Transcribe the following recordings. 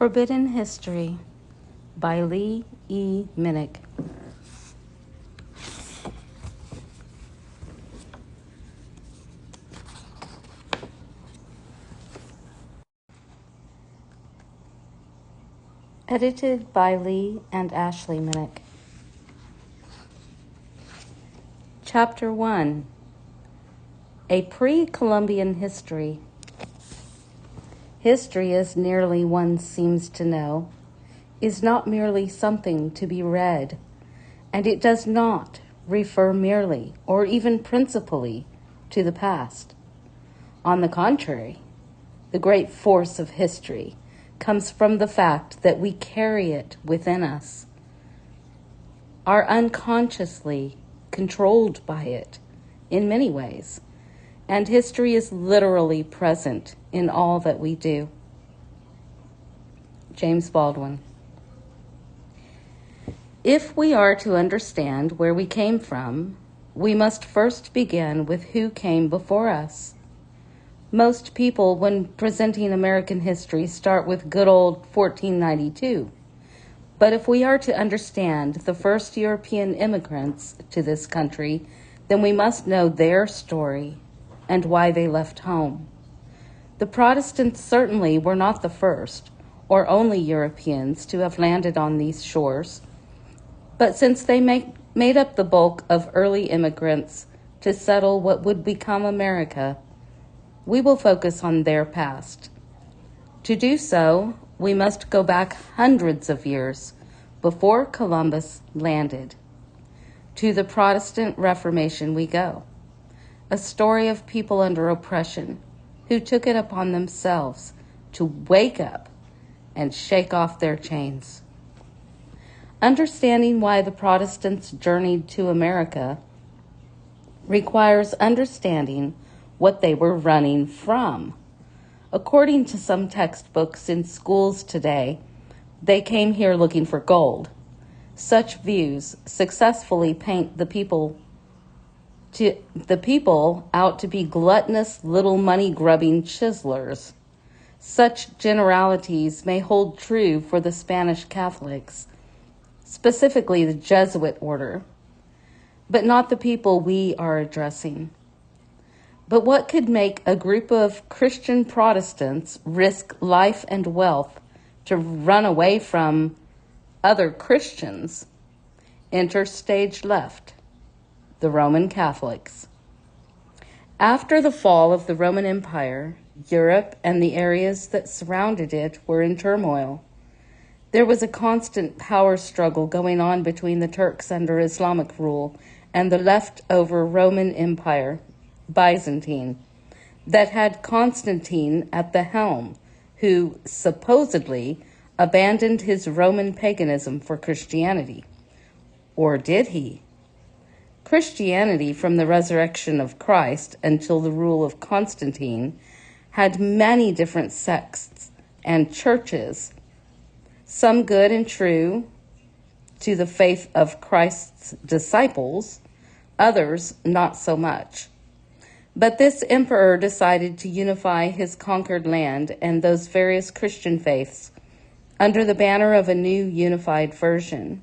Forbidden History by Lee E. Minnick. Edited by Lee and Ashley Minnick. Chapter 1. A Pre-Columbian History. History, as nearly one seems to know, is not merely something to be read, and it does not refer merely or even principally to the past. On the contrary, the great force of history comes from the fact that we carry it within us, are unconsciously controlled by it in many ways, and history is literally present in all that we do. James Baldwin. If we are to understand where we came from, we must first begin with who came before us. Most people, when presenting American history, start with good old 1492. But if we are to understand the first European immigrants to this country, then we must know their story and why they left home. The Protestants certainly were not the first or only Europeans to have landed on these shores, but since they made up the bulk of early immigrants to settle what would become America, we will focus on their past. To do so, we must go back hundreds of years before Columbus landed. To the Protestant Reformation we go, a story of people under oppression who took it upon themselves to wake up and shake off their chains. Understanding why the Protestants journeyed to America requires understanding what they were running from. According to some textbooks in schools today, they came here looking for gold. Such views successfully paint the people out to be gluttonous little money-grubbing chiselers. Such generalities may hold true for the Spanish Catholics, specifically the Jesuit order, but not the people we are addressing. But what could make a group of Christian Protestants risk life and wealth to run away from other Christians? Enter stage left, the Roman Catholics. After the fall of the Roman Empire, Europe and the areas that surrounded it were in turmoil. There was a constant power struggle going on between the Turks under Islamic rule and the leftover Roman Empire, Byzantine, that had Constantine at the helm, who supposedly abandoned his Roman paganism for Christianity. Or did he? Christianity, from the resurrection of Christ until the rule of Constantine, had many different sects and churches, some good and true to the faith of Christ's disciples, others not so much. But this emperor decided to unify his conquered land and those various Christian faiths under the banner of a new unified version,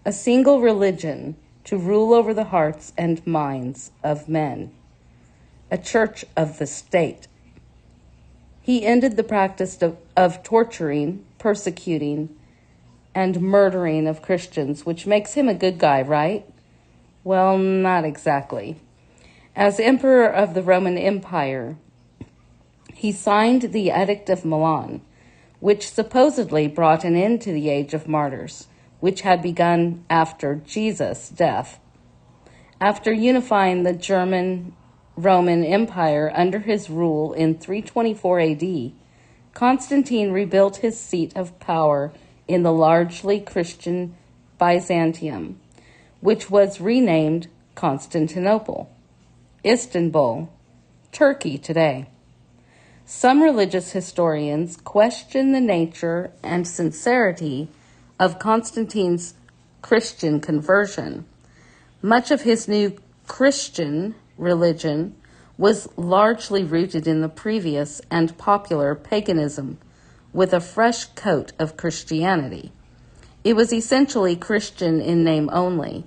a single religion to rule over the hearts and minds of men, a church of the state. He ended the practice of torturing, persecuting, and murdering of Christians, which makes him a good guy, right? Well, not exactly. As emperor of the Roman Empire, he signed the Edict of Milan, which supposedly brought an end to the age of martyrs, which had begun after Jesus' death. After unifying the German Roman Empire under his rule in 324 AD, Constantine rebuilt his seat of power in the largely Christian Byzantium, which was renamed Constantinople, Istanbul, Turkey today. Some religious historians question the nature and sincerity of Constantine's Christian conversion. Much of his new Christian religion was largely rooted in the previous and popular paganism, with a fresh coat of Christianity. It was essentially Christian in name only.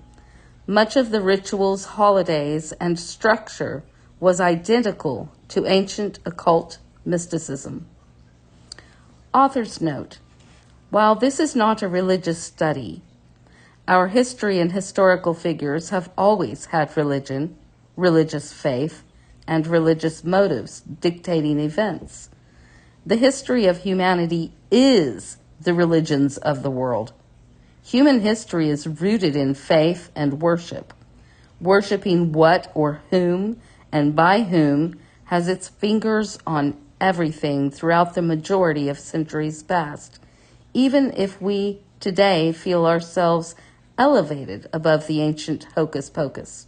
Much of the rituals, holidays, and structure was identical to ancient occult mysticism. Author's note: while this is not a religious study, our history and historical figures have always had religion, religious faith, and religious motives dictating events. The history of humanity is the religions of the world. Human history is rooted in faith and worship. Worshipping what or whom and by whom has its fingers on everything throughout the majority of centuries past, even if we today feel ourselves elevated above the ancient hocus pocus.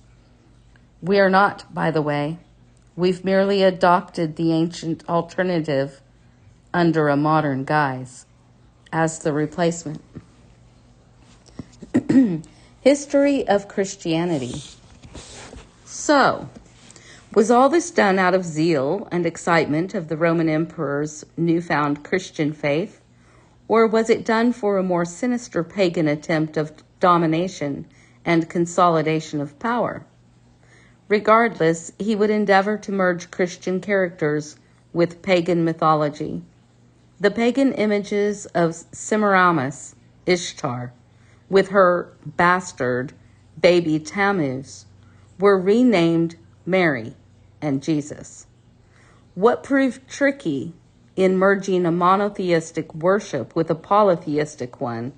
We are not, by the way. We've merely adopted the ancient alternative under a modern guise as the replacement. History of Christianity. So, was all this done out of zeal and excitement of the Roman emperor's newfound Christian faith, or was it done for a more sinister pagan attempt of domination and consolidation of power? Regardless, he would endeavor to merge Christian characters with pagan mythology. The pagan images of Semiramis, Ishtar, with her bastard, baby Tammuz, were renamed Mary and Jesus. What proved tricky in merging a monotheistic worship with a polytheistic one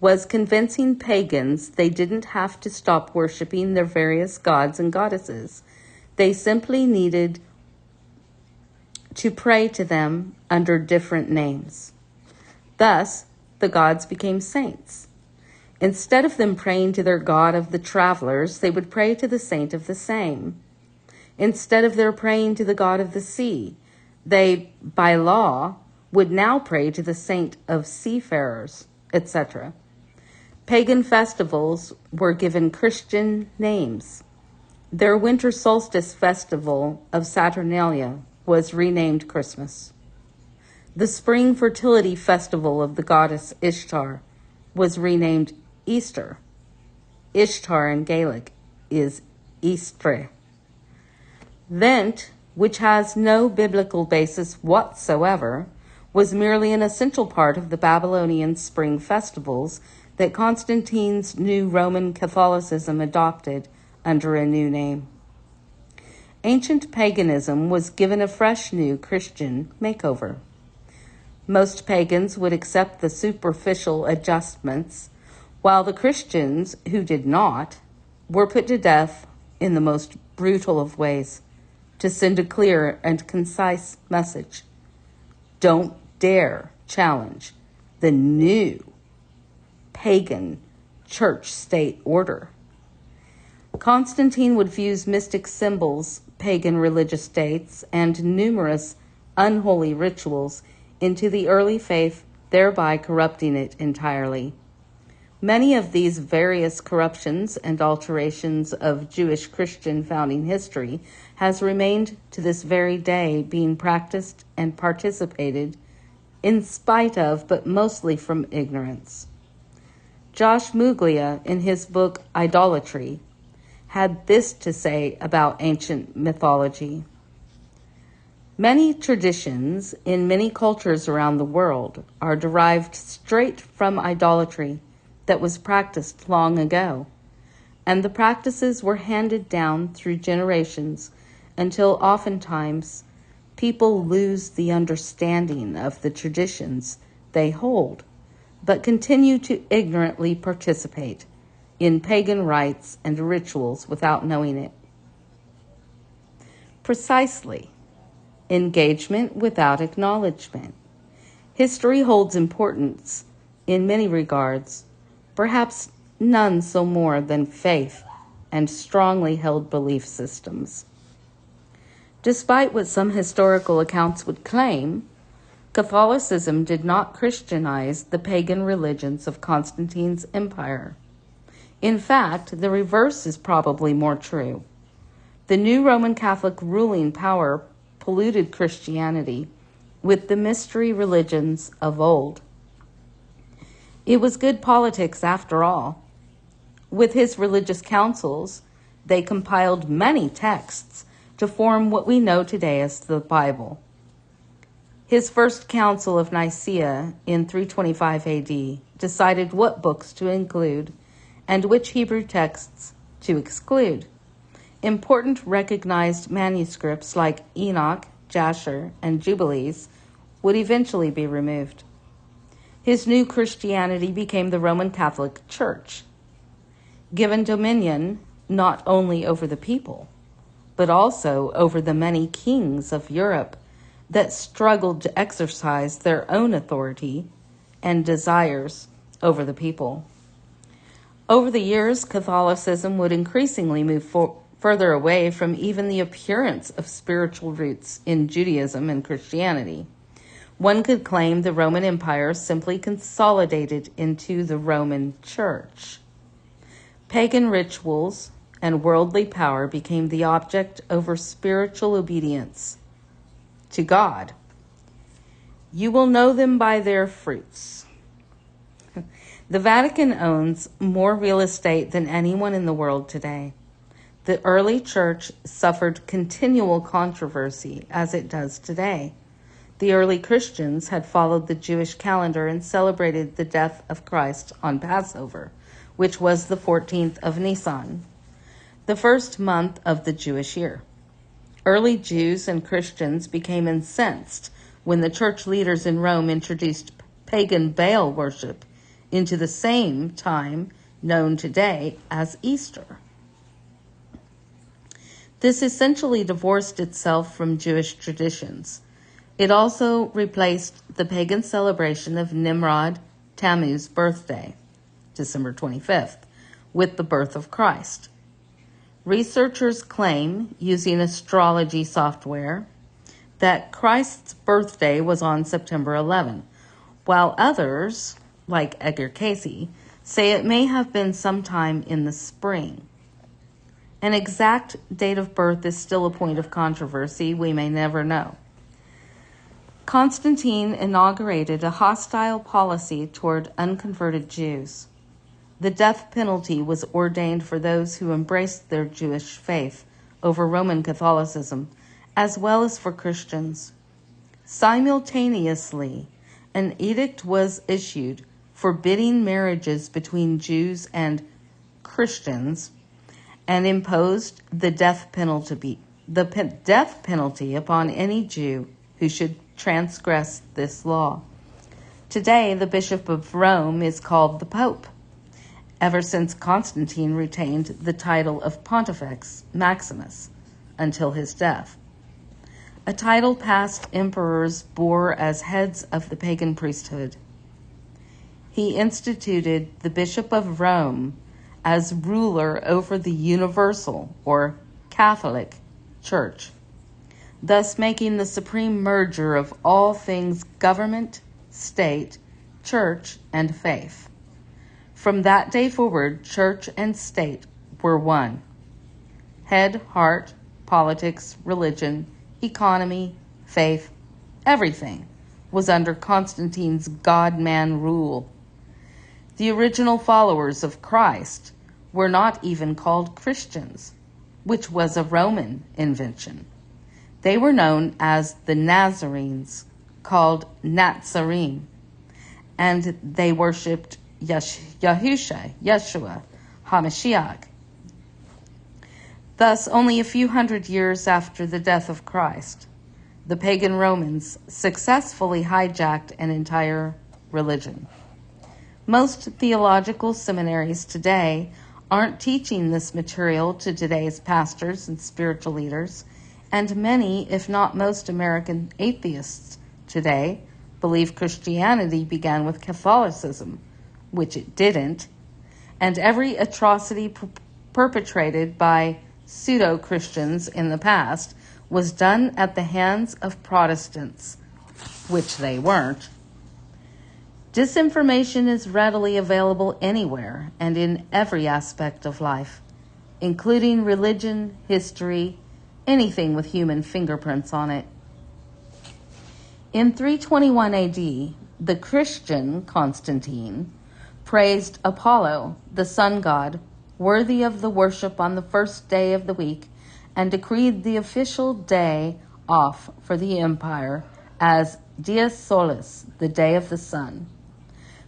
was convincing pagans they didn't have to stop worshiping their various gods and goddesses. They simply needed to pray to them under different names. Thus, the gods became saints. Instead of them praying to their god of the travelers, they would pray to the saint of the same. Instead of their praying to the god of the sea, they, by law, would now pray to the saint of seafarers, etc. Pagan festivals were given Christian names. Their winter solstice festival of Saturnalia was renamed Christmas. The spring fertility festival of the goddess Ishtar was renamed Easter. Ishtar in Gaelic is Eastre. Lent, which has no biblical basis whatsoever, was merely an essential part of the Babylonian spring festivals that Constantine's new Roman Catholicism adopted under a new name. Ancient paganism was given a fresh new Christian makeover. Most pagans would accept the superficial adjustments, while the Christians who did not were put to death in the most brutal of ways to send a clear and concise message. Don't dare challenge the new pagan church-state order. Constantine would fuse mystic symbols, pagan religious states, and numerous unholy rituals into the early faith, thereby corrupting it entirely. Many of these various corruptions and alterations of Jewish Christian founding history has remained to this very day being practiced and participated in spite of, but mostly from ignorance. Josh Muglia, in his book Idolatry, had this to say about ancient mythology. Many traditions in many cultures around the world are derived straight from idolatry that was practiced long ago, and the practices were handed down through generations until oftentimes people lose the understanding of the traditions they hold, but continue to ignorantly participate in pagan rites and rituals without knowing it. Precisely. Engagement without acknowledgement. History holds importance in many regards, perhaps none so more than faith and strongly held belief systems. Despite what some historical accounts would claim, Catholicism did not Christianize the pagan religions of Constantine's empire. In fact, the reverse is probably more true. The new Roman Catholic ruling power polluted Christianity with the mystery religions of old. It was good politics after all. With his religious councils, they compiled many texts to form what we know today as the Bible. His first council of Nicaea in 325 AD decided what books to include and which Hebrew texts to exclude. Important recognized manuscripts like Enoch, Jasher, and Jubilees would eventually be removed. His new Christianity became the Roman Catholic Church, given dominion not only over the people, but also over the many kings of Europe that struggled to exercise their own authority and desires over the people. Over the years, Catholicism would increasingly move further away from even the appearance of spiritual roots in Judaism and Christianity. One could claim the Roman Empire simply consolidated into the Roman Church. Pagan rituals and worldly power became the object over spiritual obedience to God. You will know them by their fruits. The Vatican owns more real estate than anyone in the world today. The early church suffered continual controversy, as it does today. The early Christians had followed the Jewish calendar and celebrated the death of Christ on Passover, which was the 14th of Nisan, the first month of the Jewish year. Early Jews and Christians became incensed when the church leaders in Rome introduced pagan Baal worship into the same time known today as Easter. This essentially divorced itself from Jewish traditions. It also replaced the pagan celebration of Nimrod Tammuz's birthday, December 25th, with the birth of Christ. Researchers claim, using astrology software, that Christ's birthday was on September 11, while others, like Edgar Cayce, say it may have been sometime in the spring. An exact date of birth is still a point of controversy. We may never know. Constantine inaugurated a hostile policy toward unconverted Jews. The death penalty was ordained for those who embraced their Jewish faith over Roman Catholicism, as well as for Christians. Simultaneously, an edict was issued forbidding marriages between Jews and Christians and imposed the death penalty upon any Jew who should transgress this law. Today, the Bishop of Rome is called the Pope, ever since Constantine retained the title of Pontifex Maximus until his death, a title past emperors bore as heads of the pagan priesthood. He instituted the Bishop of Rome as ruler over the universal or Catholic Church, thus making the supreme merger of all things government, state, church, and faith. From that day forward, church and state were one. Head, heart, politics, religion, economy, faith, everything was under Constantine's God-man rule. The original followers of Christ were not even called Christians, which was a Roman invention. They were known as the Nazarenes, called Nazarene, and they worshipped Yeshua, HaMashiach. Thus, only a few hundred years after the death of Christ, the pagan Romans successfully hijacked an entire religion. Most theological seminaries today aren't teaching this material to today's pastors and spiritual leaders, and many, if not most, American atheists today believe Christianity began with Catholicism, which it didn't, and every atrocity perpetrated by pseudo-Christians in the past was done at the hands of Protestants, which they weren't. Disinformation is readily available anywhere and in every aspect of life, including religion, history, anything with human fingerprints on it. In 321 AD, the Christian Constantine praised Apollo, the sun god, worthy of the worship on the first day of the week, and decreed the official day off for the empire as Dies Solis, the day of the sun.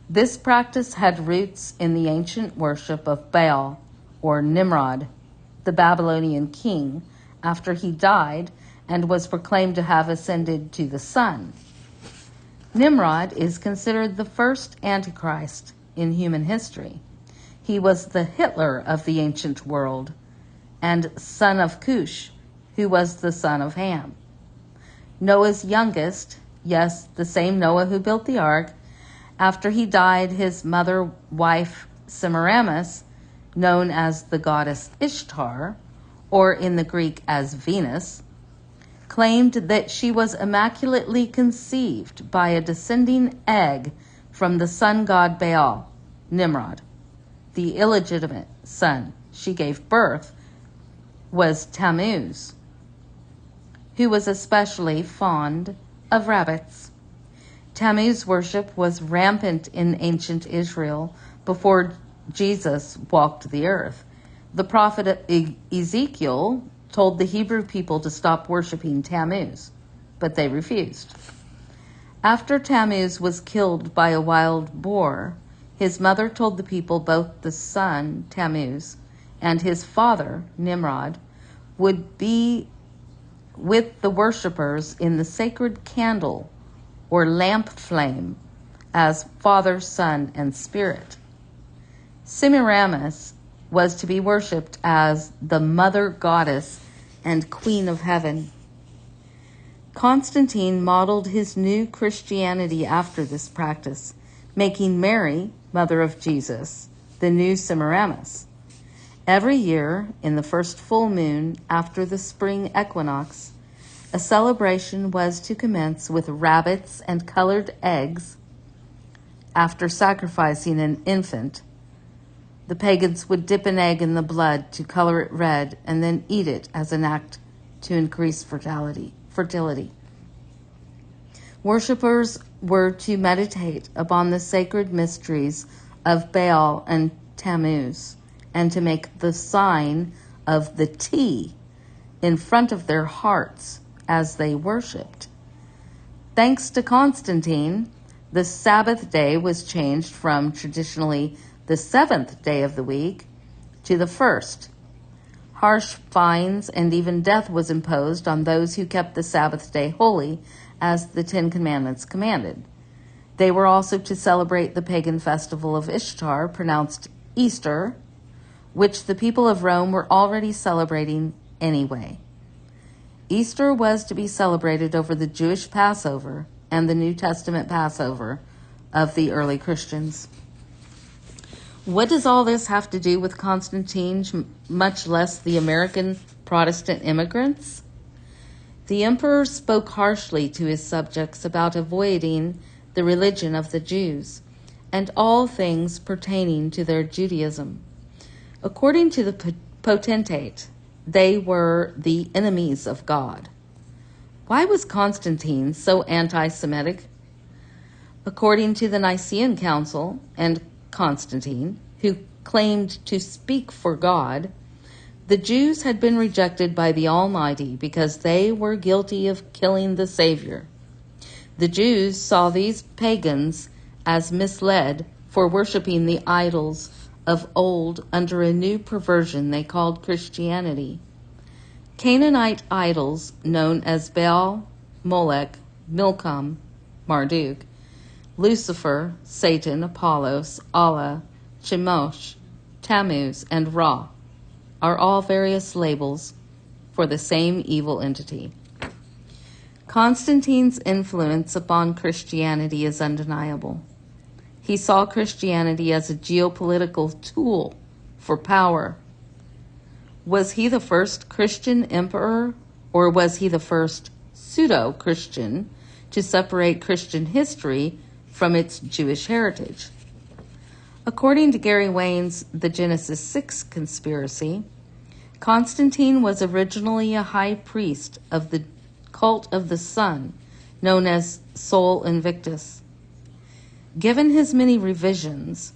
This practice had roots in the ancient worship of Baal, or Nimrod, the Babylonian king, after he died and was proclaimed to have ascended to the sun. Nimrod is considered the first Antichrist in human history. He was the Hitler of the ancient world and son of Cush, who was the son of Ham. Noah's youngest, yes, the same Noah who built the ark, after he died, his mother wife Semiramis, known as the goddess Ishtar, or in the Greek as Venus, claimed that she was immaculately conceived by a descending egg from the sun god Baal, Nimrod. The illegitimate son she gave birth was Tammuz, who was especially fond of rabbits. Tammuz worship was rampant in ancient Israel before Jesus walked the earth. The prophet Ezekiel told the Hebrew people to stop worshiping Tammuz, but they refused. After Tammuz was killed by a wild boar, his mother told the people both the son, Tammuz, and his father, Nimrod, would be with the worshippers in the sacred candle or lamp flame as Father, Son, and Spirit. Semiramis was to be worshipped as the mother goddess and queen of heaven. Constantine modeled his new Christianity after this practice, making Mary, mother of Jesus, the new Semiramis. Every year, in the first full moon after the spring equinox, a celebration was to commence with rabbits and colored eggs. After sacrificing an infant, the pagans would dip an egg in the blood to color it red and then eat it as an act to increase fertility. Worshippers were to meditate upon the sacred mysteries of Baal and Tammuz and to make the sign of the T in front of their hearts as they worshipped. Thanks to Constantine, the Sabbath day was changed from traditionally the seventh day of the week to the first. Harsh fines and even death was imposed on those who kept the Sabbath day holy, as the Ten Commandments commanded. They were also to celebrate the pagan festival of Ishtar, pronounced Easter, which the people of Rome were already celebrating anyway. Easter was to be celebrated over the Jewish Passover and the New Testament Passover of the early Christians. What does all this have to do with Constantine, much less the American Protestant immigrants? The emperor spoke harshly to his subjects about avoiding the religion of the Jews and all things pertaining to their Judaism. According to the potentate, they were the enemies of God. Why was Constantine so anti-Semitic? According to the Nicene Council and Constantine, who claimed to speak for God, the Jews had been rejected by the Almighty because they were guilty of killing the Savior. The Jews saw these pagans as misled for worshiping the idols of old under a new perversion they called Christianity. Canaanite idols known as Baal, Molech, Milcom, Marduk, Lucifer, Satan, Apollos, Allah, Chemosh, Tammuz, and Ra are all various labels for the same evil entity. Constantine's influence upon Christianity is undeniable. He saw Christianity as a geopolitical tool for power. Was he the first Christian emperor, or was he the first pseudo-Christian to separate Christian history from its Jewish heritage? According to Gary Wayne's The Genesis 6 Conspiracy, Constantine was originally a high priest of the cult of the sun known as Sol Invictus. Given his many revisions,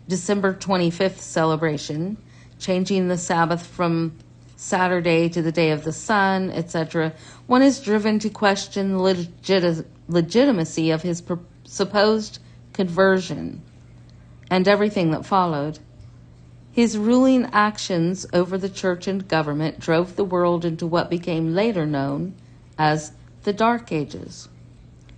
December 25th celebration, changing the Sabbath from Saturday to the day of the sun, etc., one is driven to question the legitimacy of his supposed conversion and everything that followed. His ruling actions over the church and government drove the world into what became later known as the Dark Ages.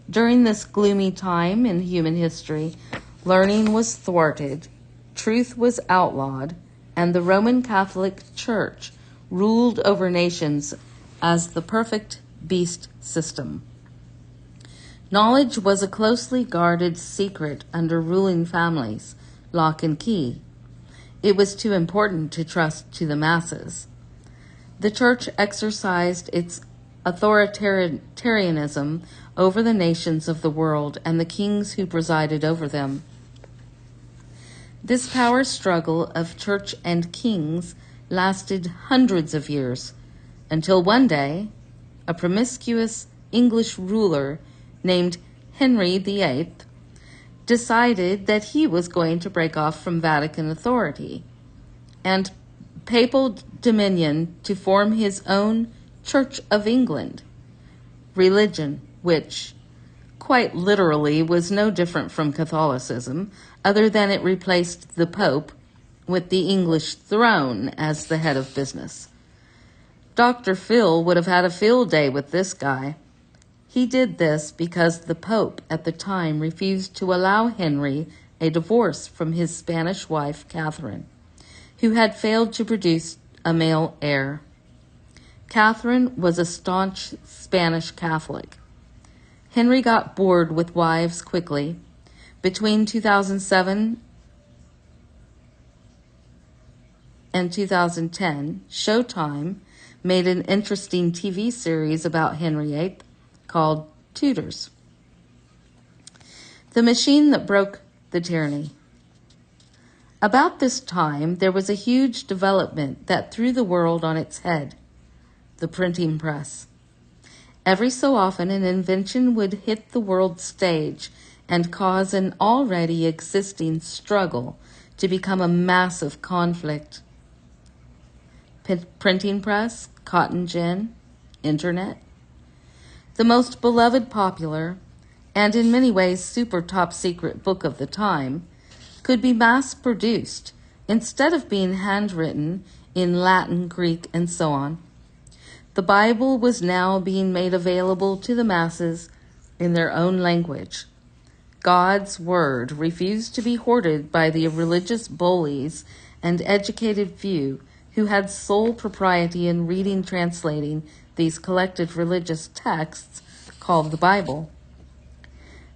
During this gloomy time in human history, learning was thwarted, truth was outlawed, and the Roman Catholic Church ruled over nations as the perfect beast system. Knowledge was a closely guarded secret under ruling families, lock and key. It was too important to trust to the masses. The church exercised its authoritarianism over the nations of the world and the kings who presided over them. This power struggle of church and kings lasted hundreds of years, until one day, a promiscuous English ruler named Henry VIII decided that he was going to break off from Vatican authority and papal dominion to form his own Church of England religion, which quite literally was no different from Catholicism, other than it replaced the Pope with the English throne as the head of business. Dr. Phil would have had a field day with this guy. He did this because the Pope at the time refused to allow Henry a divorce from his Spanish wife, Catherine, who had failed to produce a male heir. Catherine was a staunch Spanish Catholic. Henry got bored with wives quickly. Between 2007 and 2010, Showtime made an interesting TV series about Henry VIII called Tudors, the machine that broke the tyranny. About this time, there was a huge development that threw the world on its head: the printing press. Every so often, an invention would hit the world stage and cause an already existing struggle to become a massive conflict. Printing press, cotton gin, internet. The most beloved, popular, and in many ways super top secret book of the time could be mass-produced instead of being handwritten in Latin, Greek, and so on. The Bible was now being made available to the masses in their own language. God's word refused to be hoarded by the religious bullies and educated few who had sole propriety in reading, translating these collected religious texts called the Bible.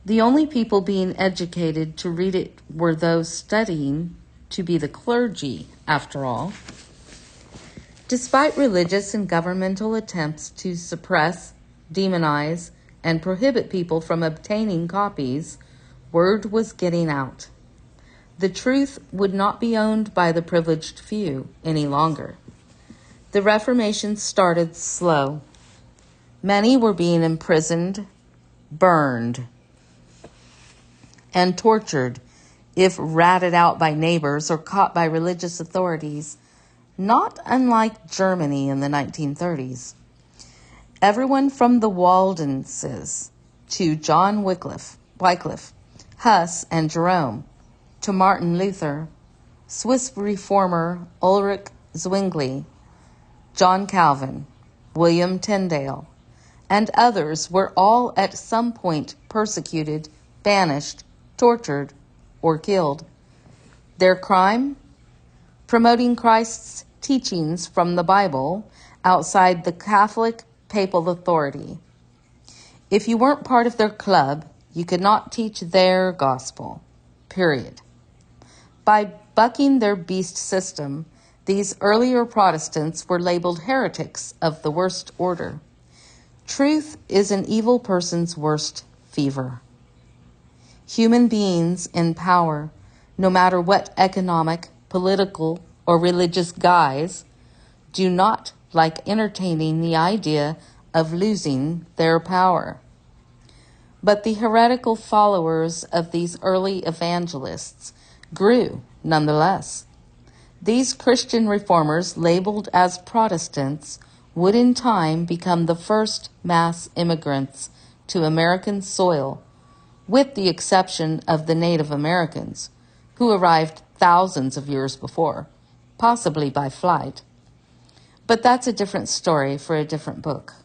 The only people being educated to read it were those studying to be the clergy, after all. Despite religious and governmental attempts to suppress, demonize, and prohibit people from obtaining copies, word was getting out. The truth would not be owned by the privileged few any longer. The Reformation started slow. Many were being imprisoned, burned, and tortured if ratted out by neighbors or caught by religious authorities, not unlike Germany in the 1930s. Everyone from the Waldenses to John Wycliffe, Huss, and Jerome, to Martin Luther, Swiss reformer Ulrich Zwingli, John Calvin, William Tyndale, and others were all at some point persecuted, banished, tortured, or killed. Their crime? Promoting Christ's teachings from the Bible outside the Catholic papal authority. If you weren't part of their club, you could not teach their gospel, period. By bucking their beast system, these earlier Protestants were labeled heretics of the worst order. Truth is an evil person's worst fever. Human beings in power, no matter what economic, political, or religious guise, do not like entertaining the idea of losing their power. But the heretical followers of these early evangelists grew nonetheless. These Christian reformers, labeled as Protestants, would in time become the first mass immigrants to American soil, with the exception of the Native Americans, who arrived thousands of years before, possibly by flight. But that's a different story for a different book.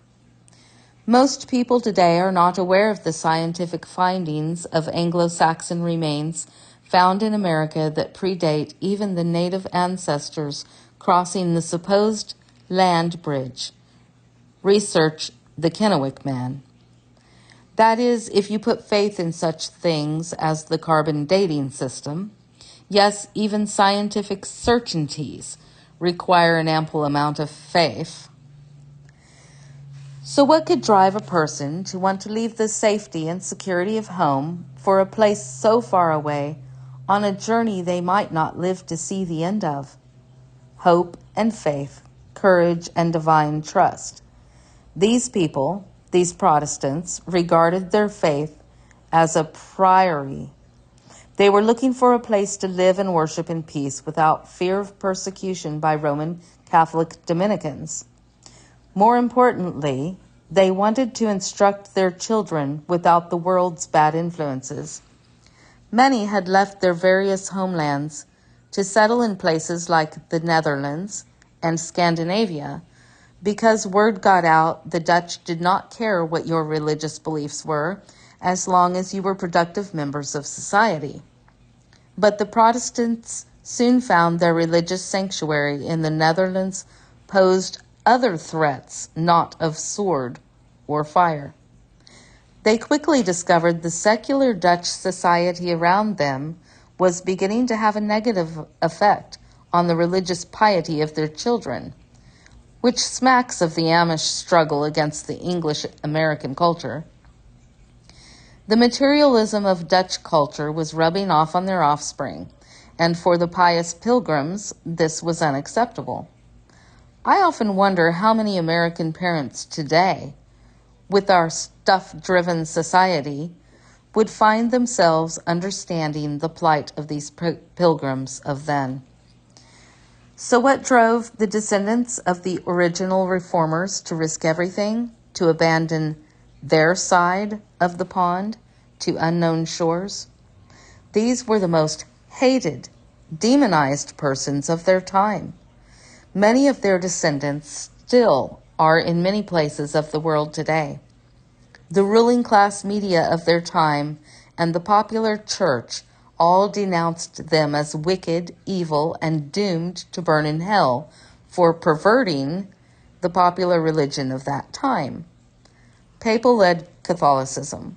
Most people today are not aware of the scientific findings of Anglo-Saxon remains found in America that predate even the native ancestors crossing the supposed land bridge. Research the Kennewick Man. That is, if you put faith in such things as the carbon dating system. Yes, even scientific certainties require an ample amount of faith. So what could drive a person to want to leave the safety and security of home for a place so far away on a journey they might not live to see the end of? Hope and faith, courage and divine trust. These people, these Protestants, regarded their faith as a priority. They were looking for a place to live and worship in peace without fear of persecution by Roman Catholic Dominicans. More importantly, they wanted to instruct their children without the world's bad influences. Many had left their various homelands to settle in places like the Netherlands and Scandinavia because word got out the Dutch did not care what your religious beliefs were as long as you were productive members of society. But the Protestants soon found their religious sanctuary in the Netherlands posed other threats not of sword or fire. They quickly discovered the secular Dutch society around them was beginning to have a negative effect on the religious piety of their children, which smacks of the Amish struggle against the English-American culture. The materialism of Dutch culture was rubbing off on their offspring, and for the pious pilgrims, this was unacceptable. I often wonder how many American parents today, with our stuff-driven society, would find themselves understanding the plight of these pilgrims of then. So what drove the descendants of the original reformers to risk everything, to abandon their side of the pond to unknown shores? These were the most hated, demonized persons of their time. Many of their descendants still are in many places of the world today. The ruling class media of their time and the popular church all denounced them as wicked, evil, and doomed to burn in hell for perverting the popular religion of that time, papal-led Catholicism.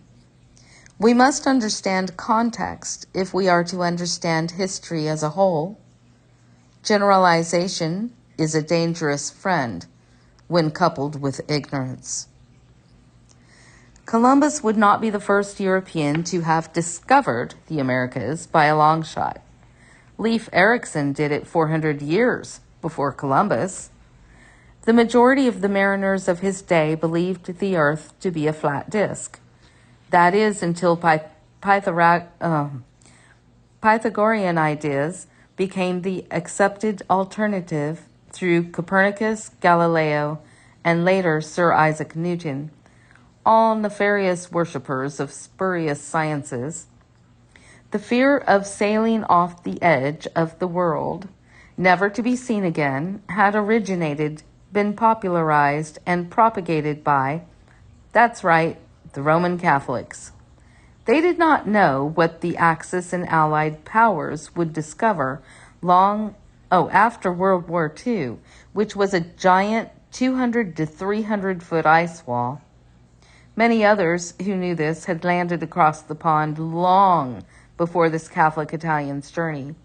We must understand context if we are to understand history as a whole. Generalization is a dangerous friend when coupled with ignorance. Columbus would not be the first European to have discovered the Americas by a long shot. Leif Erikson did it 400 years before Columbus. The majority of the mariners of his day believed the earth to be a flat disk. That is, until Pythagorean ideas became the accepted alternative through Copernicus, Galileo, and later Sir Isaac Newton, all nefarious worshippers of spurious sciences. The fear of sailing off the edge of the world, never to be seen again, had been popularized and propagated by, that's right, the Roman Catholics. They did not know what the Axis and Allied powers would discover after World War II, which was a giant 200 to 300 foot ice wall. Many others who knew this had landed across the pond long before this Catholic Italian's journey.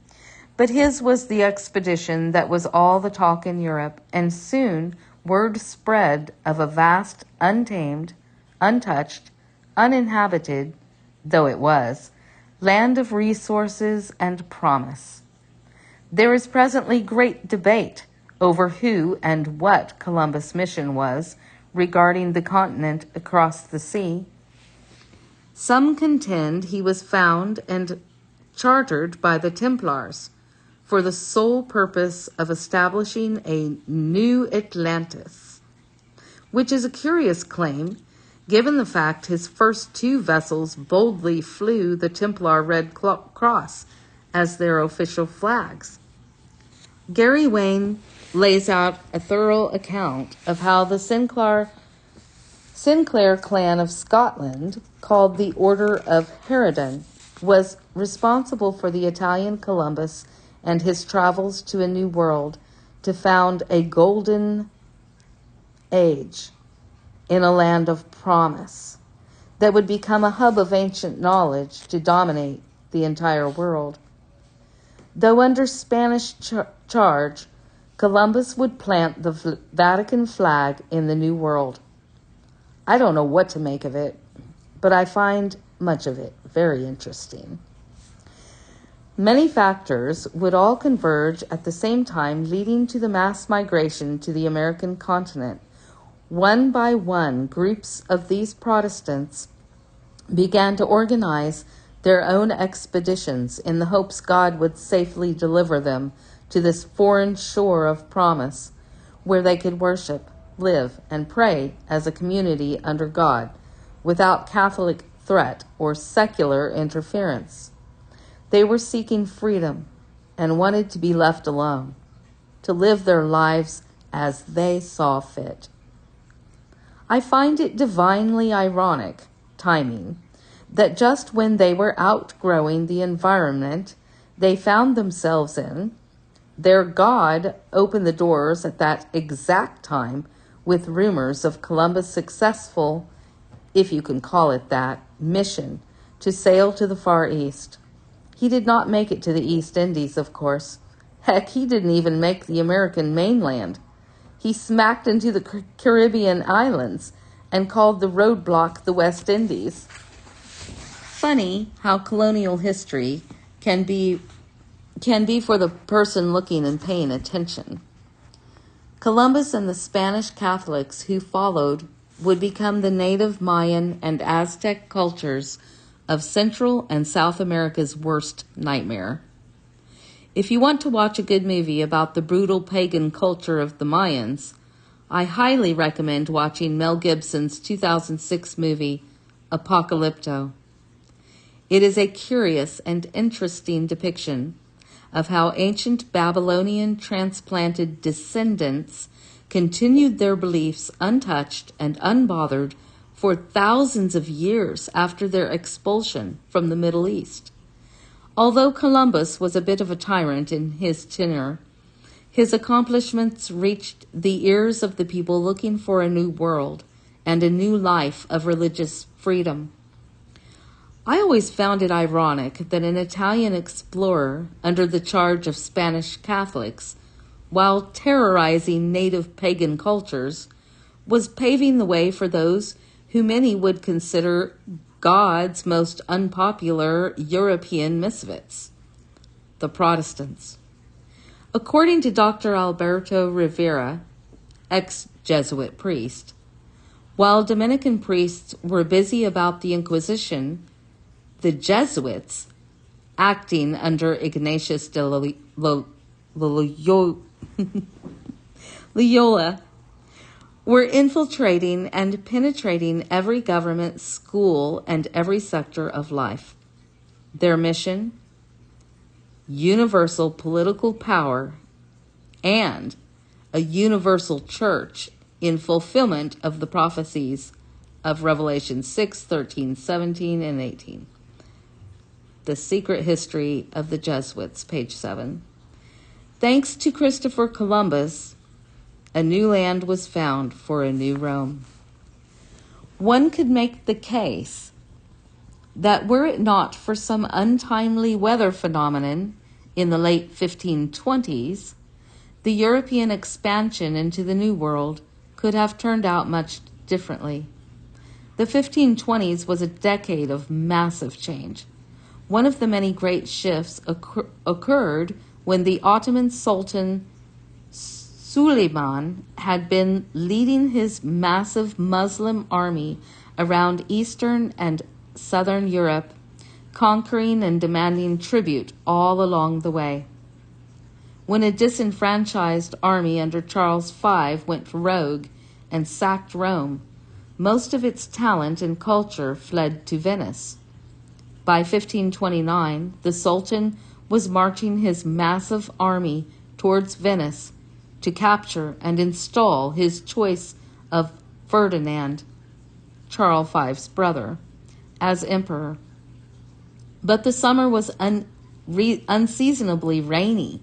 But his was the expedition that was all the talk in Europe, and soon word spread of a vast, untamed, untouched, uninhabited, though it was, land of resources and promise. There is presently great debate over who and what Columbus' mission was regarding the continent across the sea. Some contend he was found and chartered by the Templars for the sole purpose of establishing a new Atlantis, which is a curious claim given the fact his first two vessels boldly flew the Templar Red Cross as their official flags. Gary Wayne lays out a thorough account of how the Sinclair clan of Scotland, called the Order of Herodin, was responsible for the Italian Columbus and his travels to a new world to found a golden age in a land of promise that would become a hub of ancient knowledge to dominate the entire world. Though under Spanish charge, Columbus would plant the Vatican flag in the New World. I don't know what to make of it, but I find much of it very interesting. Many factors would all converge at the same time, leading to the mass migration to the American continent. One by one, groups of these Protestants began to organize their own expeditions in the hopes God would safely deliver them to this foreign shore of promise, where they could worship, live, and pray as a community under God, without Catholic threat or secular interference. They were seeking freedom and wanted to be left alone, to live their lives as they saw fit. I find it divinely ironic timing that just when they were outgrowing the environment they found themselves in, their God opened the doors at that exact time with rumors of Columbus' successful, if you can call it that, mission to sail to the Far East. He did not make it to the East Indies, of course. Heck, he didn't even make the American mainland. He smacked into the Caribbean islands and called the roadblock the West Indies. Funny how colonial history can be for the person looking and paying attention. Columbus and the Spanish Catholics who followed would become the native Mayan and Aztec cultures of Central and South America's worst nightmare. If you want to watch a good movie about the brutal pagan culture of the Mayans, I highly recommend watching Mel Gibson's 2006 movie, Apocalypto. It is a curious and interesting depiction of how ancient Babylonian transplanted descendants continued their beliefs untouched and unbothered for thousands of years after their expulsion from the Middle East. Although Columbus was a bit of a tyrant in his tenure, his accomplishments reached the ears of the people looking for a new world and a new life of religious freedom. I always found it ironic that an Italian explorer under the charge of Spanish Catholics, while terrorizing native pagan cultures, was paving the way for those who many would consider God's most unpopular European misfits, the Protestants. According to Dr. Alberto Rivera, ex-Jesuit priest, while Dominican priests were busy about the Inquisition, the Jesuits, acting under Ignatius de Loyola, were infiltrating and penetrating every government, school, and every sector of life. Their mission? Universal political power and a universal church in fulfillment of the prophecies of Revelation 6, 13, 17, and 18. The Secret History of the Jesuits, page 7. Thanks to Christopher Columbus, a new land was found for a new Rome. One could make the case that were it not for some untimely weather phenomenon in the late 1520s, the European expansion into the New World could have turned out much differently. The 1520s was a decade of massive change. One of the many great shifts occurred when the Ottoman Sultan Suleiman had been leading his massive Muslim army around Eastern and southern Europe, conquering and demanding tribute all along the way. When a disenfranchised army under Charles V went rogue and sacked Rome, most of its talent and culture fled to Venice. By 1529, the Sultan was marching his massive army towards Venice to capture and install his choice of Ferdinand, Charles V's brother, as emperor. But the summer was unseasonably rainy.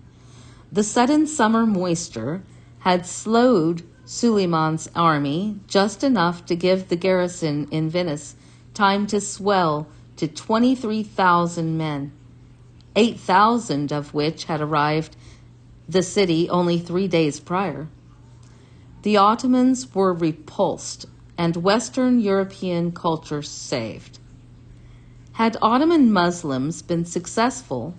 The sudden summer moisture had slowed Suleiman's army just enough to give the garrison in Venice time to swell to 23,000 men, 8,000 of which had arrived the city only 3 days prior. The Ottomans were repulsed and Western European culture saved. Had Ottoman Muslims been successful,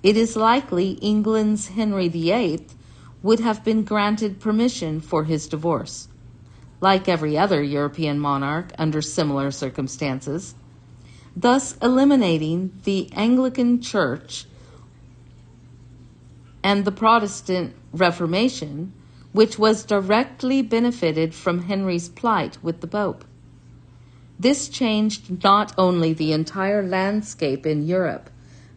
it is likely England's Henry VIII would have been granted permission for his divorce, like every other European monarch under similar circumstances, thus eliminating the Anglican Church and the Protestant Reformation, which was directly benefited from Henry's plight with the Pope. This changed not only the entire landscape in Europe,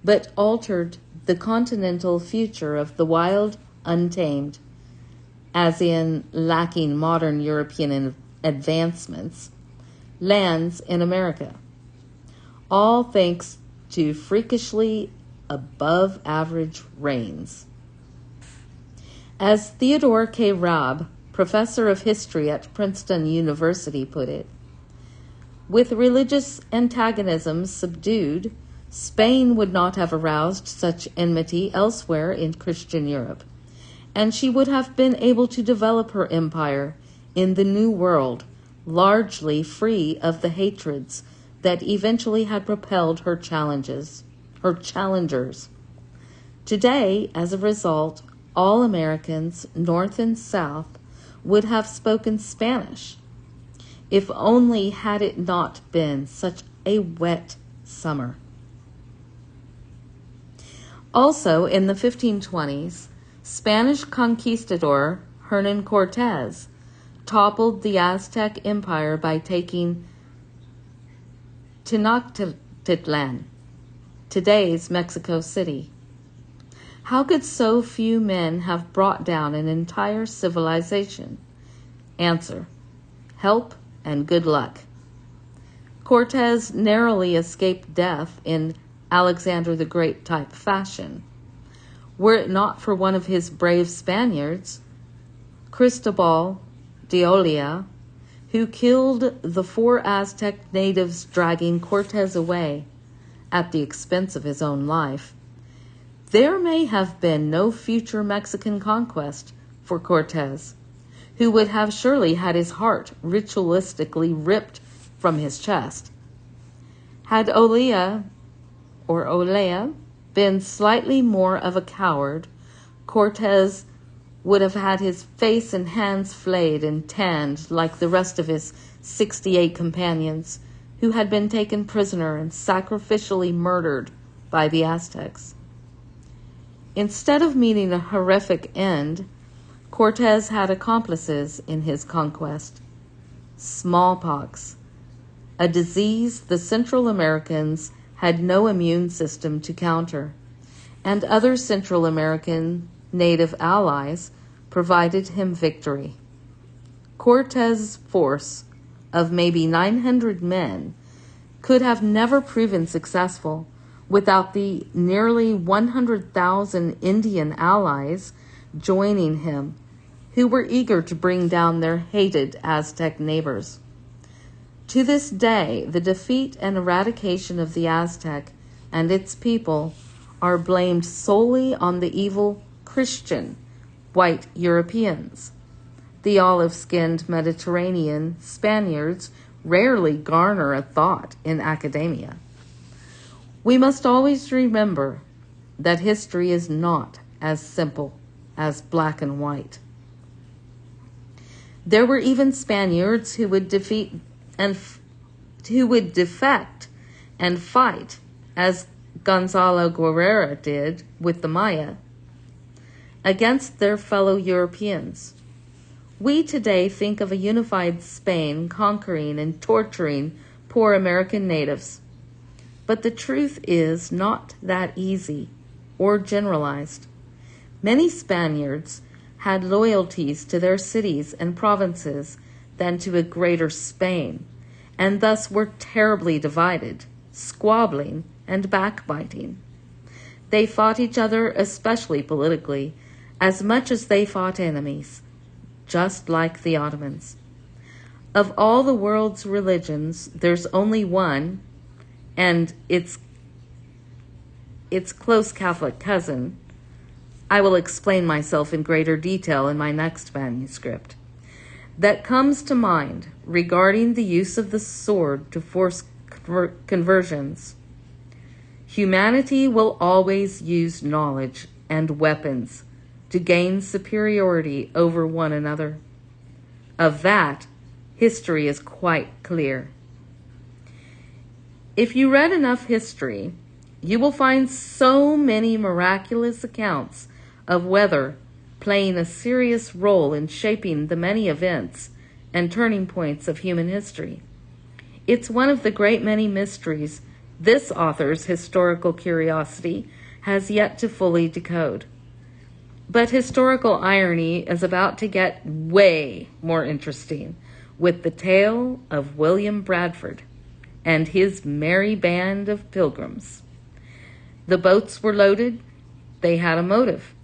but altered the continental future of the wild, untamed, as in lacking modern European advancements, lands in America, all thanks to freakishly above-average rains. As Theodore K. Raab, professor of history at Princeton University, put it, with religious antagonisms subdued, Spain would not have aroused such enmity elsewhere in Christian Europe, and she would have been able to develop her empire in the New World, largely free of the hatreds that eventually had propelled her challengers. Today, as a result, all Americans, North and South, would have spoken Spanish, if only had it not been such a wet summer. Also, in the 1520s, Spanish conquistador Hernan Cortez toppled the Aztec Empire by taking Tenochtitlan, today's Mexico City. How could so few men have brought down an entire civilization? Answer: help and good luck. Cortez narrowly escaped death in Alexander the Great type fashion. Were it not for one of his brave Spaniards, Cristobal de Olea, who killed the 4 Aztec natives, dragging Cortez away at the expense of his own life, there may have been no future Mexican conquest for Cortez, who would have surely had his heart ritualistically ripped from his chest. Had Olea been slightly more of a coward, Cortez would have had his face and hands flayed and tanned like the rest of his 68 companions, who had been taken prisoner and sacrificially murdered by the Aztecs. Instead of meeting a horrific end, Cortez had accomplices in his conquest. Smallpox, a disease the Central Americans had no immune system to counter, and other Central American native allies provided him victory. Cortez's force of maybe 900 men could have never proven successful without the nearly 100,000 Indian allies joining him, who were eager to bring down their hated Aztec neighbors. To this day, the defeat and eradication of the Aztec and its people are blamed solely on the evil Christian white Europeans. The olive-skinned Mediterranean Spaniards rarely garner a thought in academia. We must always remember that history is not as simple as black and white. There were even Spaniards who would defect and fight, as Gonzalo Guerrero did with the Maya, against their fellow Europeans. We today think of a unified Spain conquering and torturing poor American natives. But the truth is not that easy or generalized. Many Spaniards had loyalties to their cities and provinces than to a greater Spain, and thus were terribly divided, squabbling, and backbiting. They fought each other, especially politically, as much as they fought enemies, just like the Ottomans. Of all the world's religions, there's only one, and its close Catholic cousin. I will explain myself in greater detail in my next manuscript, that comes to mind regarding the use of the sword to force conversions. Humanity will always use knowledge and weapons to gain superiority over one another. Of that, history is quite clear. If you read enough history, you will find so many miraculous accounts of weather playing a serious role in shaping the many events and turning points of human history. It's one of the great many mysteries this author's historical curiosity has yet to fully decode. But historical irony is about to get way more interesting with the tale of William Bradford and his merry band of pilgrims. The boats were loaded, they had a motive,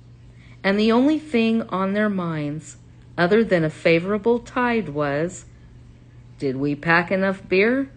and the only thing on their minds, other than a favorable tide, was, did we pack enough beer?